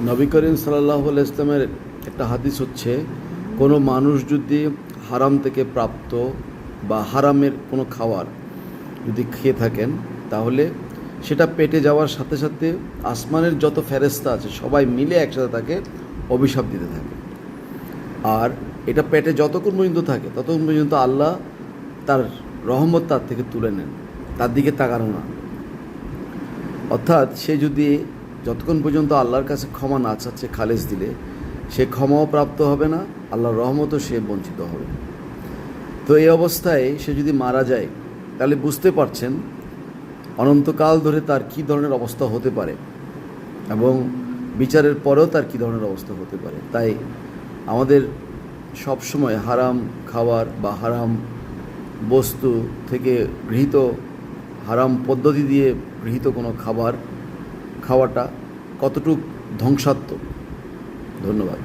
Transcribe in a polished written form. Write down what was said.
নবী করিম সাল্লাল্লাহু আলাইহি ইসলামের একটা হাদিস হচ্ছে, কোনো মানুষ যদি হারাম থেকে প্রাপ্ত বা হারামের কোনো খাবার যদি খেয়ে থাকেন, তাহলে সেটা পেটে যাওয়ার সাথে সাথে আসমানের যত ফেরেশতা আছে সবাই মিলে একসাথে তাকে অভিশাপ দিতে থাকে। আর এটা পেটে যতক্ষণ পর্যন্ত থাকে ততক্ষণ পর্যন্ত আল্লাহ তার রহমত তার থেকে তুলে নেন, তার দিকে তাকানো না। অর্থাৎ সে যদি যতক্ষণ পর্যন্ত আল্লাহর কাছে ক্ষমা না চাচ্ছে খালেস দিলে, সে ক্ষমাও প্রাপ্ত হবে না, আল্লাহর রহমতও সে বঞ্চিত হবে। তো এই অবস্থায় সে যদি মারা যায়, তাহলে বুঝতে পারছেন অনন্তকাল ধরে তার কী ধরনের অবস্থা হতে পারে এবং বিচারের পরেও তার কী ধরনের অবস্থা হতে পারে। তাই আমাদের সবসময় হারাম খাবার বা হারাম বস্তু থেকে গৃহীত, হারাম পদ্ধতি দিয়ে গৃহীত কোনো খাবার খাওয়াটা কতটুকু ধ্বংসাত্মক। ধন্যবাদ।